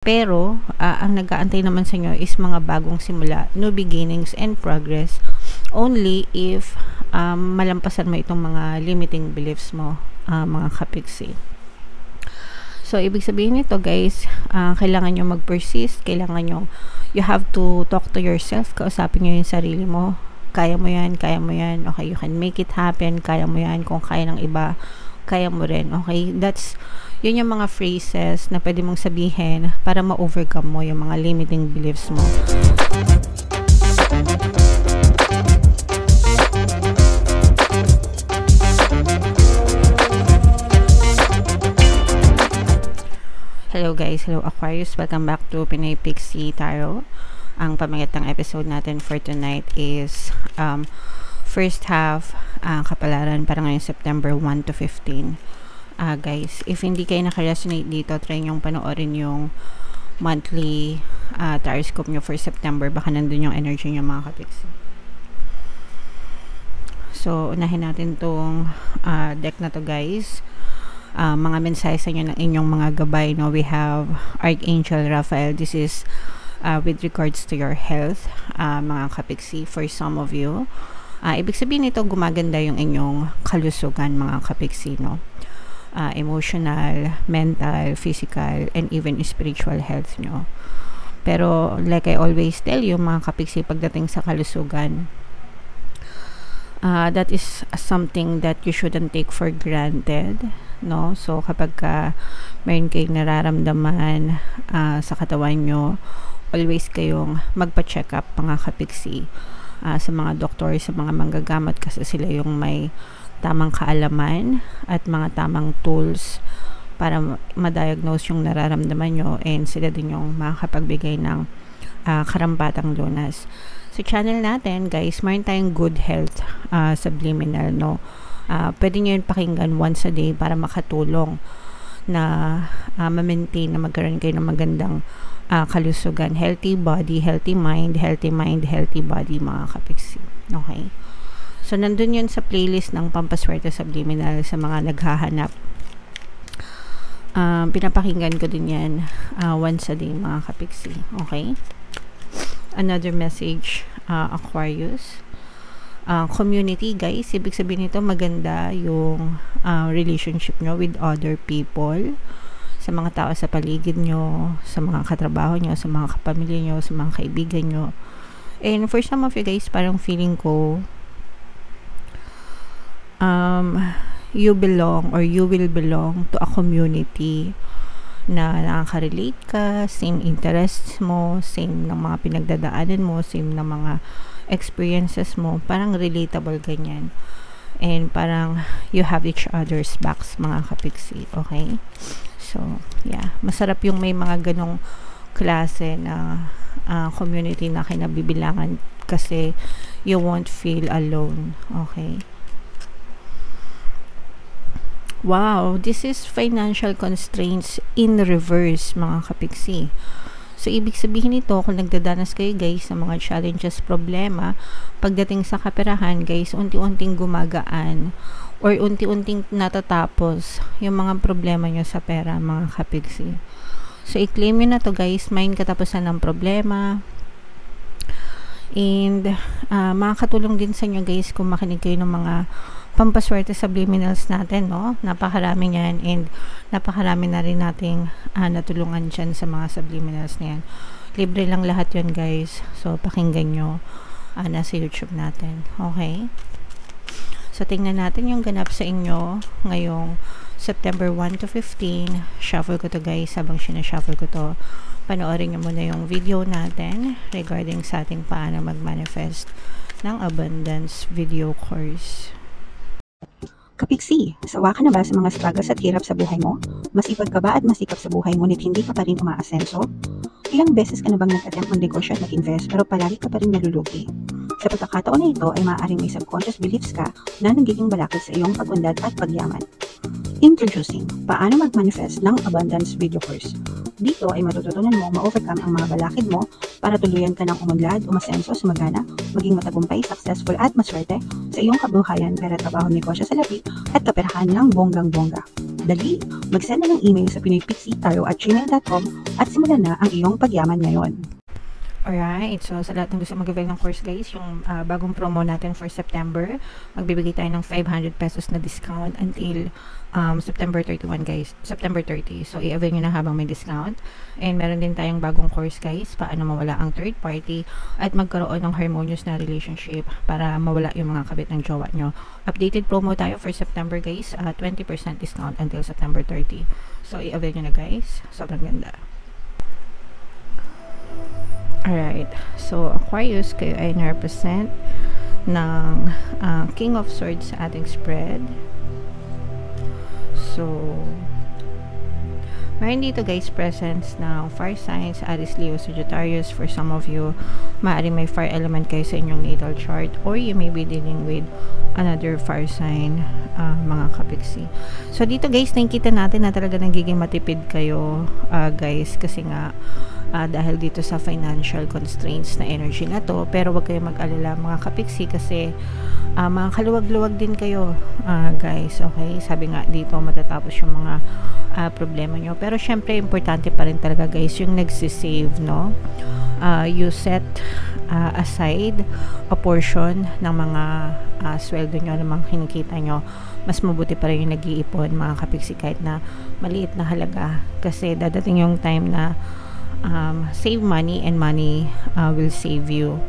Pero, ang nag-aantay naman sa inyo is mga bagong simula, new beginnings and progress. Only if malampasan mo itong mga limiting beliefs mo, mga kapiksi. So, ibig sabihin nito guys, kailangan nyo mag-persist, kailangan nyo, you have to talk to yourself, kausapin nyo yung sarili mo. Kaya mo yan, okay, you can make it happen, kaya mo yan, kung kaya ng iba, kaya mo rin, okay? Yun yung mga phrases na pwede mong sabihin para ma-overcome mo yung mga limiting beliefs mo. Hello guys, hello Aquarius, welcome back to Pinay Pixie Tarot. Ang pamagatang episode natin for tonight is first half kapalaran para ngayong September 1 to 15. Guys, if hindi kayo naka-resonate dito, try nyong panoorin yung monthly taroscope nyo for September. Baka nandun yung energy nyo mga kapiksi. So, unahin natin tong deck na to guys. Mga mensahe sa inyo ng inyong mga gabay, no? We have Archangel Raphael. This is with regards to your health, mga kapiksi, for some of you. Ibig sabihin nito, gumaganda yung inyong kalusugan mga kapiksi, no? Emotional, mental, physical, and even spiritual health nyo. Pero, like I always tell you, mga kapiksi, pagdating sa kalusugan, that is something that you shouldn't take for granted, no? So, kapag mayroon kayong nararamdaman sa katawan nyo, always kayong magpa-check up, mga kapiksi, sa mga doktor, sa mga manggagamot, kasi sila yung may tamang kaalaman at mga tamang tools para ma-diagnose yung nararamdaman nyo, and sila din yung makakapagbigay ng karampatang lunas. Sa channel natin guys, mayroon tayong good health subliminal, no? Pwede nyo yun pakinggan once a day para makatulong na ma-maintain na magkaroon kayo ng magandang kalusugan. Healthy body, healthy mind, healthy body, mga kapiksi. Okay? So, nandun yun sa playlist ng Pampaswerte Subliminal sa mga naghahanap. Pinapakinggan ko din yan once a day, mga kapiksi. Okay? Another message, Aquarius. Community, guys. Ibig sabihin nito, maganda yung relationship nyo with other people. Sa mga tao sa paligid nyo, sa mga katrabaho nyo, sa mga kapamilya nyo, sa mga kaibigan nyo. And for some of you guys, parang feeling ko, you belong or you will belong to a community na nakaka-relate ka, same interests mo, same ng mga pinagdadaanan mo, same ng mga experiences mo, parang relatable ganyan. And parang you have each other's backs, mga kapiksi, okay? So, yeah, masarap yung may mga ganong klase na community na kinabibilangan kasi you won't feel alone, okay? Wow, this is financial constraints in reverse, mga kapiksi. So, ibig sabihin nito, kung nagdadanas kayo guys sa mga challenges, problema, pagdating sa kaperahan guys, unti-unting gumagaan or unti-unting natatapos yung mga problema nyo sa pera, mga kapiksi. So, i-claim nyo na to guys, may katapusan ng problema. And, makakatulong din sa inyo guys kung makinig kayo ng mga Pampaswerte Subliminals natin, no? Napakarami niyan, and napakarami na rin nating natulungan dyan sa mga subliminals na yan. Libre lang lahat yun guys. So, pakinggan nyo. Nasa YouTube natin. Okay? So, tingnan natin yung ganap sa inyo ngayong September 1 to 15. Shuffle ko to guys. Habang sinashuffle ko to, panoorin nyo muna yung video natin regarding sa ating paano mag-manifest ng abundance video course. Kapiksi, sawa ka na ba sa mga struggles at hirap sa buhay mo? Masipag ka ba at masikap sa buhay ngunit hindi ka pa rin umaasenso? Ilang beses ka na bang nag-attempt mag-negosyo at mag-invest pero palagi ka pa rin nalulugi? Sa pagkakataon na ito ay maaaring may subconscious beliefs ka na nagiging balakid sa iyong pag-unlad at pagyaman. Introducing, paano mag-manifest ng abundance video course. Dito ay matututunan mo ma-overcome ang mga balakid mo para tuluyan ka ng umunlad, umasenso, sumagana, maging matagumpay, successful at maswerte sa iyong kabuhayan, pera, trabaho, negosyo sa labi at kaperahan ng bonggang-bongga. Dali! Mag-send na ng email sa pinoypixitarot@gmail.com at simulan na ang iyong pagyaman ngayon. Alright, so sa lahat ng gusto mag-avail ng course guys, yung bagong promo natin for September, magbibigay tayo ng 500 pesos na discount until September 31 guys, September 30. So i-avail nyo na habang may discount. And meron din tayong bagong course guys, paano mawala ang third party at magkaroon ng harmonious na relationship para mawala yung mga kabit ng jowa nyo. Updated promo tayo for September guys, 20% discount until September 30. So i-avail nyo na guys, sobrang ganda. Alright, so Aquarius, kayo ay na-represent ng King of Swords sa ating spread. So, meron dito guys presence ng fire signs, Aries, Leo, Sagittarius. For some of you, maaaring may fire element kayo sa inyong natal chart, or you may be dealing with another fire sign, mga kapiksi. So, dito guys, nakikita natin na talaga nagiging matipid kayo guys, kasi nga dahil dito sa financial constraints na energy na to. Pero wag kayo mag-alala mga kapiksi, kasi mga kaluwag-luwag din kayo guys, okay? Sabi nga dito matatapos yung mga problema nyo. Pero syempre importante pa rin talaga guys yung nagsisave, no? You set aside a portion ng mga sweldo nyo, ng mga kinikita nyo. Mas mabuti pa rin yung nag-iipon mga kapiksi, kahit na maliit na halaga, kasi dadating yung time na save money and money will save you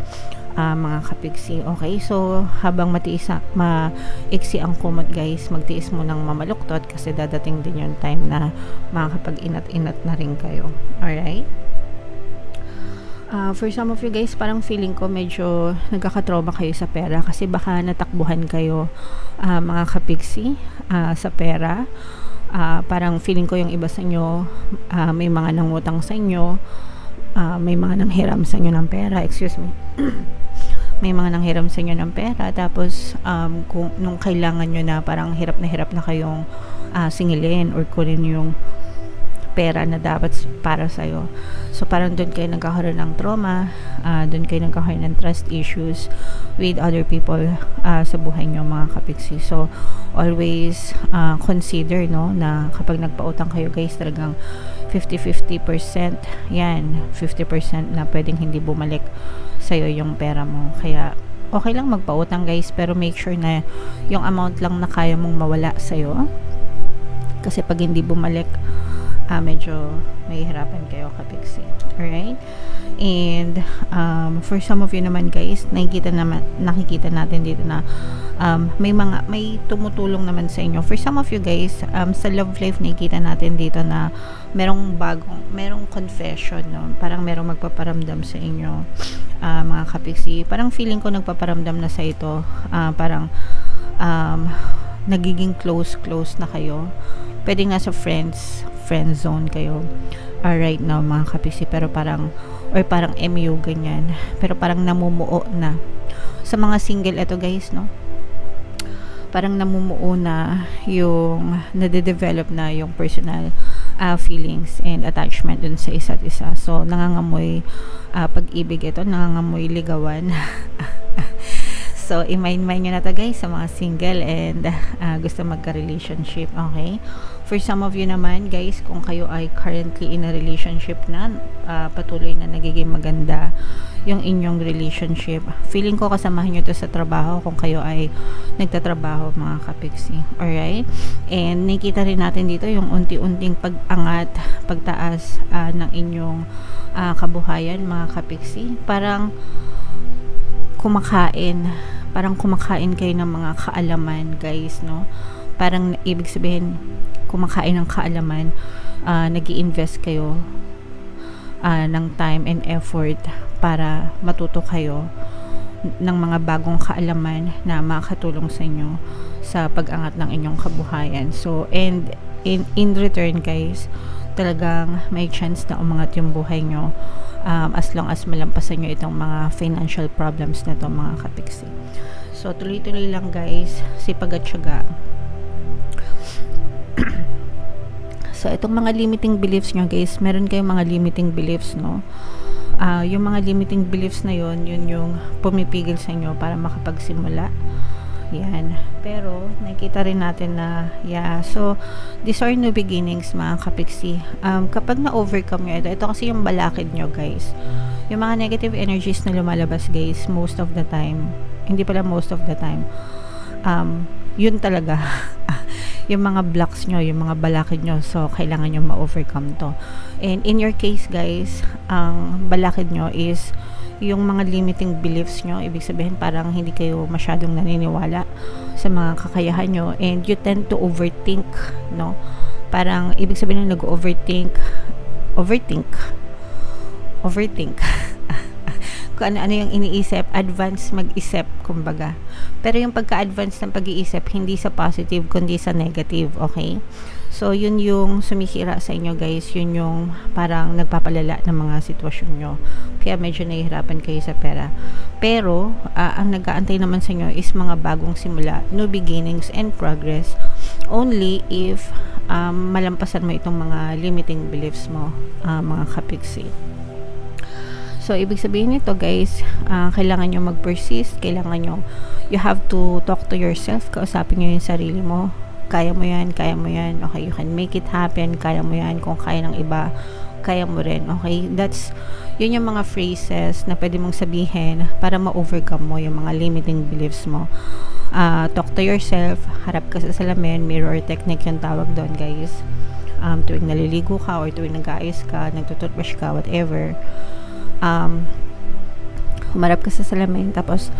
mga kapiksi. Okay, so habang maiksi ang kumot guys, magtiis mo ng mamaluktot, kasi dadating din yung time na makakapag-inat-inat na rin kayo. Alright, for some of you guys, parang feeling ko medyo nagkakatrauma kayo sa pera, kasi baka natakbuhan kayo mga kapiksi sa pera. Parang feeling ko yung iba sa inyo may mga nangutang sa inyo, may mga nanghiram sa inyo ng pera, excuse me. May mga nanghiram sa inyo ng pera, tapos kung nung kailangan nyo na, parang hirap na kayong singilin or kunin yung pera na dapat para sa'yo. So parang doon kayo nagkakaroon ng trauma, doon kayo nagkakaroon ng trust issues with other people sa buhay nyo mga kapiksi. So always consider, no, na kapag nagpautang kayo guys, talagang 50-50% yan, 50% na pwedeng hindi bumalik sa'yo yung pera mo. Kaya okay lang magpautang guys, pero make sure na yung amount lang na kaya mong mawala sa'yo, kasi pag hindi bumalik, medyo mahihirapan kayo kapiksi. Alright, and for some of you naman guys, nakikita natin dito na may tumutulong naman sa inyo. For some of you guys, sa love life, nakikita natin dito na merong confession, no? Parang merong magpaparamdam sa inyo mga kapiksi. Parang feeling ko nagpaparamdam na sa ito, parang nagiging close na kayo. Pwede nga sa friend zone kayo right now mga kapiksi, pero parang MU ganyan, pero parang namumuo na. Sa mga single, ito guys, no, parang namumuo na yung nade-develop na yung personal feelings and attachment dun sa isa't isa. So nangangamoy pag-ibig ito, nangangamoy ligawan. So, i-mind nyo na to guys sa mga single and gusto magka-relationship, okay? For some of you naman guys, kung kayo ay currently in a relationship na, patuloy na nagiging maganda yung inyong relationship. Feeling ko kasamahan nyo to sa trabaho kung kayo ay nagtatrabaho mga kapiksi. Alright? And nakita rin natin dito yung unti-unting pag-angat, pagtaas ng inyong kabuhayan mga kapiksi. Parang kumakain kayo ng mga kaalaman guys, no? Parang ibig sabihin kumakain ng kaalaman, nag-i-invest kayo ng time and effort para matuto kayo ng mga bagong kaalaman na makakatulong sa inyo sa pag-angat ng inyong kabuhayan. So, and in return guys, talagang may chance na umangat yung buhay nyo, as long as malampasan nyo itong mga financial problems na to mga kapiksi. So tuloy-tuloy lang guys, sipag at syaga. So itong mga limiting beliefs nyo guys, meron kayong mga limiting beliefs, no? Yung mga limiting beliefs na yun yung pumipigil sa inyo para makapagsimula. Yan. Pero, nakikita rin natin na, yeah. So, these are new beginnings, mga kapiksi. Kapag na-overcome nyo ito kasi yung balakid nyo, guys. Yung mga negative energies na lumalabas, guys, most of the time, hindi pala most of the time, yun talaga, yung mga blocks nyo, yung mga balakid nyo, so, kailangan nyo ma-overcome to. And, in your case, guys, ang balakid nyo is yung mga limiting beliefs nyo. Ibig sabihin parang hindi kayo masyadong naniniwala sa mga kakayahan nyo, and you tend to overthink, no? Parang ibig sabihin ng overthink kung ano yung iniisip, advance mag-isip, kumbaga. Pero yung pagka-advance ng pag-iisip, hindi sa positive, kundi sa negative, okay? So, yun yung sumisira sa inyo, guys. Yun yung parang nagpapalala ng mga sitwasyon nyo. Kaya medyo nahihirapan kayo sa pera. Pero, ang nag-aantay naman sa inyo is mga bagong simula, new beginnings and progress. Only if malampasan mo itong mga limiting beliefs mo, mga kapiksi. So, ibig sabihin nito, guys, kailangan nyo mag-persist, kailangan nyo, you have to talk to yourself, kausapin nyo yung sarili mo, kaya mo yan, okay, you can make it happen, kaya mo yan, kung kaya ng iba, kaya mo rin, okay, yun yung mga phrases na pwede mong sabihin para ma-overcome mo yung mga limiting beliefs mo. Talk to yourself, harap ka sa salamin, mirror technique yung tawag doon, guys. Tuwing naliligo ka or tuwing nag-aayos ka, nagtututbrush ka, whatever, humarap ka sa salamin, tapos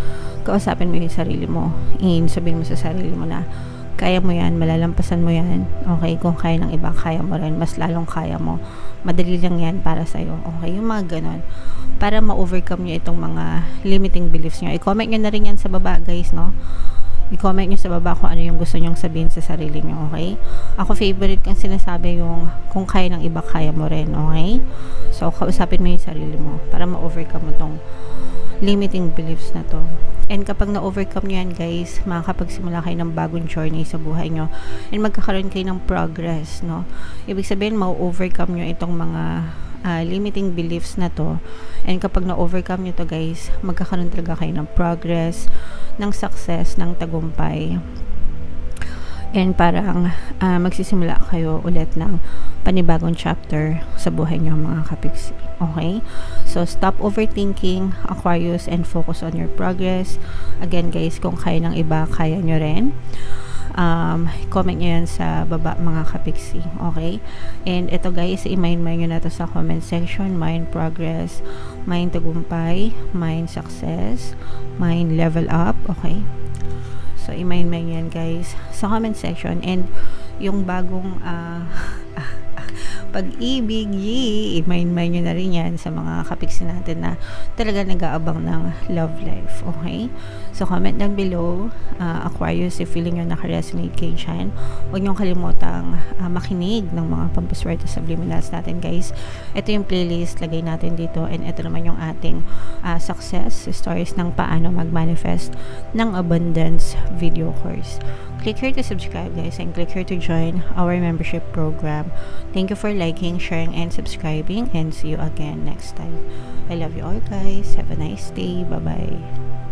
kausapin mo yung sarili mo, sabihin mo sa sarili mo na kaya mo yan, malalampasan mo yan, okay, kung kaya ng iba, kaya mo rin, mas lalong kaya mo, madali lang yan para sa'yo, okay, yung mga ganon, para ma-overcome nyo itong mga limiting beliefs nyo. I-comment nyo na rin yan sa baba, guys, no? I-comment nyo sa baba kung ano yung gusto nyong sabihin sa sarili nyo, okay? Ako, favorite kang sinasabi yung kung kaya ng iba, kaya mo rin, okay? So, kausapin mo yung sarili mo para ma-overcome mo tong limiting beliefs na to. And kapag na-overcome nyo yan, guys, makakapagsimula kayo ng bagong journey sa buhay nyo. And magkakaroon kayo ng progress, no? Ibig sabihin, ma-overcome nyo itong mga limiting beliefs na to. And kapag na-overcome nyo to, guys, magkakaroon talaga kayo ng progress, ng success, ng tagumpay. And parang magsisimula kayo ulit ng panibagong chapter sa buhay nyo, mga kapiksi. Okay? So, stop overthinking, Aquarius, and focus on your progress. Again, guys, kung kaya ng iba, kaya nyo rin. Comment nyo yan sa baba, mga kapiksi. Okay? And ito, guys, i-mind nyo na to sa comment section. Mind progress, mind tagumpay, mind success, mind level up. Okay? So, i-mind yan, guys, sa comment section. And yung bagong pag-ibig, i-mind nyo na rin yan sa mga kapiksi natin na talaga nag-aabang ng love life. Okay? So, comment down below, Aquarius, if feeling nyo nakaresonate kayo dyan. Huwag nyo kalimutang makinig ng mga pampaswerte subliminals natin, guys. Ito yung playlist, lagay natin dito. And ito naman yung ating success stories ng paano mag-manifest ng abundance video course. Click here to subscribe, guys, and click here to join our membership program. Thank you for liking, sharing, and subscribing, and see you again next time. I love you all, guys. Have a nice day. Bye-bye.